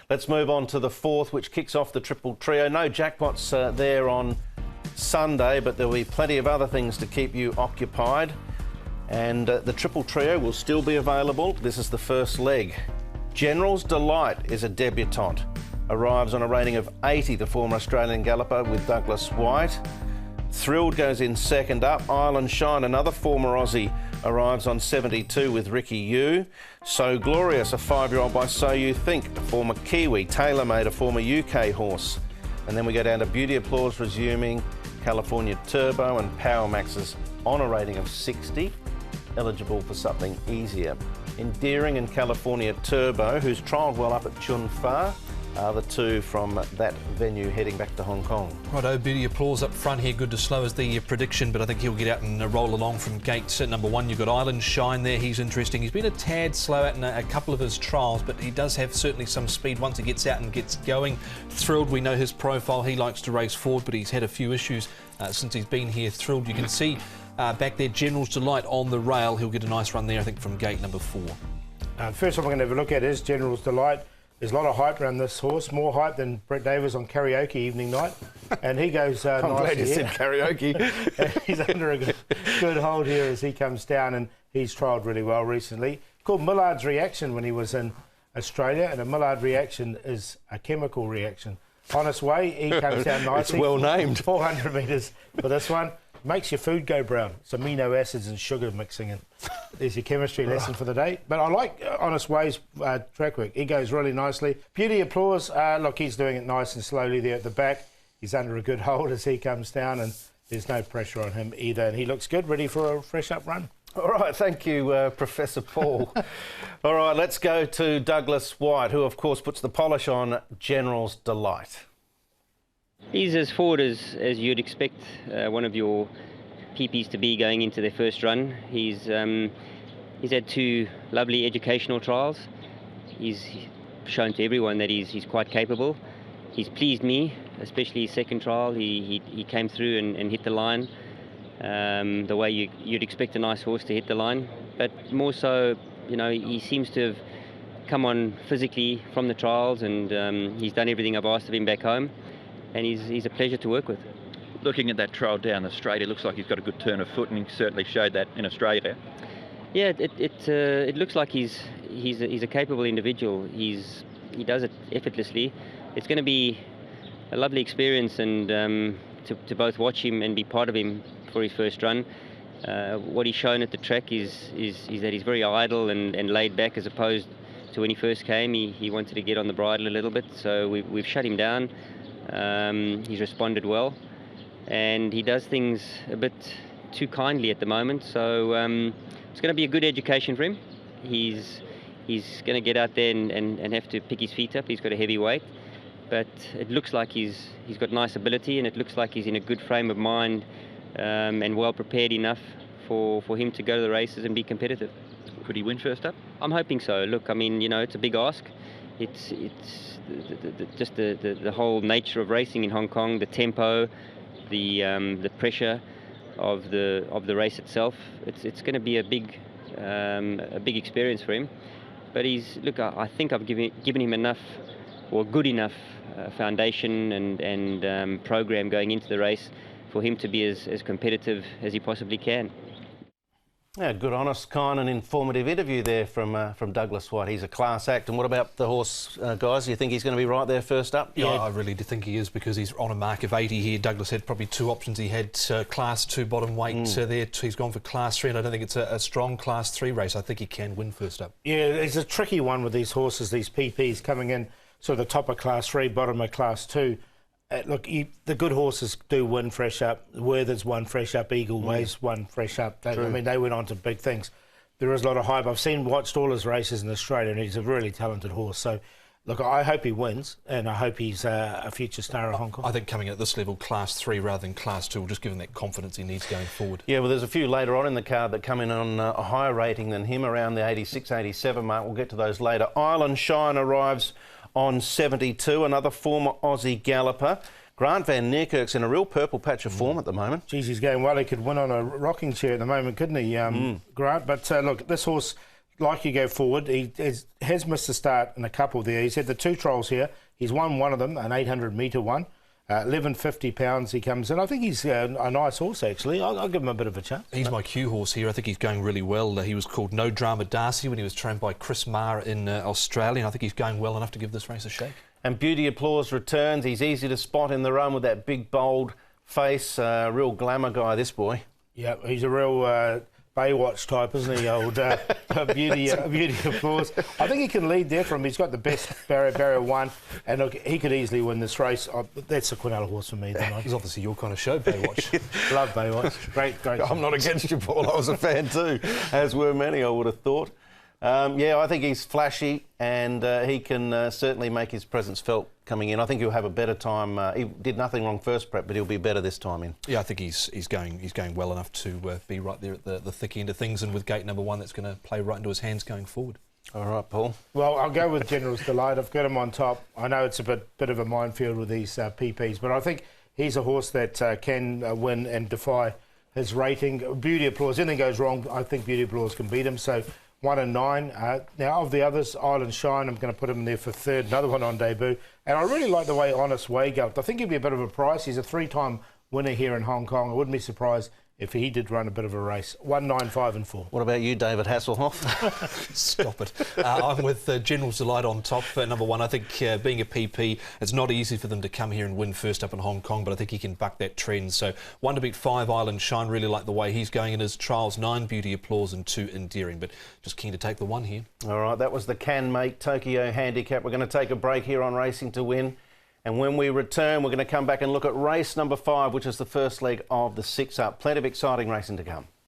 Let's move on to the fourth, which kicks off the triple trio. No jackpots there on Sunday, but there'll be plenty of other things to keep you occupied. And the triple trio will still be available. This is the first leg. General's Delight is a debutante. Arrives on a rating of 80, the former Australian galloper with Douglas White. Thrilled goes in second up. Island Shine, another former Aussie, arrives on 72 with Ricky Yu. So Glorious, a 5-year-old by So You Think, a former Kiwi. TaylorMade, a former UK horse. And then we go down to Beauty Applause resuming, California Turbo and Power Maxes on a rating of 60, eligible for something easier. Endearing and California Turbo, who's trialled well up at Chun Fa, are the two from that venue heading back to Hong Kong. Righto, Beauty Applause up front here, good to slow as the prediction, but I think he'll get out and roll along from gate number one. You've got Island Shine there, he's interesting. He's been a tad slow out in a couple of his trials, but he does have certainly some speed once he gets out and gets going. Thrilled, we know his profile, he likes to race forward, but he's had a few issues since he's been here. Thrilled, you can see back there, General's Delight on the rail. He'll get a nice run there, I think, from gate number 4. First one we're going to have a look at is General's Delight. There's a lot of hype around this horse, more hype than Brett Davis on karaoke evening night. And he goes I'm nicely. glad you said karaoke. He's under a good hold here as he comes down, and he's trialled really well recently. Called Millard's Reaction when he was in Australia, and a Millard reaction is a chemical reaction. Honest way, he comes down nicely. It's well named. 400 metres for this one. Makes your food go brown. It's amino acids and sugar mixing in. There's your chemistry lesson for the day. But I like Honest Way's track work. He goes really nicely. Beauty Applause, look, he's doing it nice and slowly there at the back. He's under a good hold as he comes down, and there's no pressure on him either. And he looks good, ready for a fresh up run. All right, thank you, Professor Paul. All right, let's go to Douglas White, who, of course, puts the polish on General's Delight. He's as forward as you'd expect one of your PPs to be going into their first run. He's had 2 lovely educational trials. He's shown to everyone that he's quite capable. He's pleased me, especially his second trial. He came through and hit the line the way you'd expect a nice horse to hit the line. But more so, you know, he seems to have come on physically from the trials, and he's done everything I've asked of him back home. And he's a pleasure to work with. Looking at that trial down Australia, looks like he's got a good turn of foot, and he certainly showed that in Australia. Yeah, it looks like he's a capable individual. He does it effortlessly. It's going to be a lovely experience, and to both watch him and be part of him for his first run. What he's shown at the track is that he's very idle and laid back, as opposed to when he first came. He wanted to get on the bridle a little bit, so we've shut him down. He's responded well, and he does things a bit too kindly at the moment, so it's going to be a good education for him. He's going to get out there and have to pick his feet up. He's got a heavy weight, but it looks like he's got nice ability, and it looks like he's in a good frame of mind and well prepared enough for him to go to the races and be competitive. Could he win first up? I'm hoping so. Look, I mean, you know, it's a big ask. It's just the whole nature of racing in Hong Kong, the tempo, the pressure of the race itself. It's going to be a big experience for him. But look, I think I've given him enough, or good enough, foundation and program going into the race for him to be as competitive as he possibly can. Yeah, good, honest, kind and informative interview there from Douglas White. He's a class act. And what about the horse, guys? Do you think he's going to be right there first up? Yeah, I really do think he is, because he's on a mark of 80 here. Douglas had probably 2 options. He had Class 2 bottom weight there. He's gone for Class 3, and I don't think it's a strong Class 3 race. I think he can win first up. Yeah, it's a tricky one with these horses, these PPs coming in sort of the top of Class 3, bottom of Class 2. Look, the good horses do win fresh up. Werther's won fresh up. Eagle Way's won fresh up. I mean, they went on to big things. There is a lot of hype. I've watched all his races in Australia, and he's a really talented horse. So, look, I hope he wins, and I hope he's a future star of Hong Kong. I think coming at this level, Class 3 rather than Class 2 will just give him that confidence he needs going forward. Yeah, well, there's a few later on in the card that come in on a higher rating than him, around the 86, 87 mark. We'll get to those later. Island Shine arrives on 72, another former Aussie galloper. Grant van Niekerk's in a real purple patch of form at the moment. Geez, he's going well. He could win on a rocking chair at the moment, couldn't he, Grant? But look, this horse like you go forward, he has missed the start in a couple there. He's had the 2 trials here. He's won one of them, an 800-metre one. 1150 pounds he comes in. I think he's a nice horse, actually. I'll give him a bit of a chance. He's my cue horse here. I think he's going really well. He was called No Drama Darcy when he was trained by Chris Marr in Australia, and I think he's going well enough to give this race a shake. And Beauty Applause returns. He's easy to spot in the run with that big, bold face. Real glamour guy, this boy. Yeah, he's a real Baywatch type, isn't he, old Beauty Applause. I think he can lead there from him. He's got the best barrier 1, and look, he could easily win this race. That's a Quinella horse for me. He's obviously your kind of show, Baywatch. Love Baywatch. Great. I'm not against you, Paul. I was a fan too, as were many, I would have thought. Yeah, I think he's flashy, and he can certainly make his presence felt coming in. I think he'll have a better time. He did nothing wrong first prep, but he'll be better this time in. Yeah, I think he's going well enough to be right there at the thick end of things, and with gate number 1, that's going to play right into his hands going forward. All right, Paul. Well, I'll go with General's Delight. I've got him on top. I know it's a bit of a minefield with these PPs, but I think he's a horse that can win and defy his rating. Beauty Applause, anything goes wrong, I think Beauty Applause can beat him. So 1 and 9. Now, of the others, Island Shine, I'm going to put him in there for 3rd, another one on debut. And I really like the way Honest Way galloped. I think he'd be a bit of a price. He's a 3-time winner here in Hong Kong. I wouldn't be surprised if he did run a bit of a race. 1, 9, 5 and 4. What about you, David Hasselhoff? Stop it. I'm with General's Delight on top for number 1. I think being a PP, it's not easy for them to come here and win first up in Hong Kong, but I think he can buck that trend. So 1 to beat 5, Island Shine. Really like the way he's going in his trials. 9, Beauty Applause, and 2, Endearing. But just keen to take the 1 here. All right, that was the Can Make Tokyo handicap. We're going to take a break here on Racing to Win. And when we return, we're going to come back and look at race number 5, which is the first leg of the 6-up. Plenty of exciting racing to come.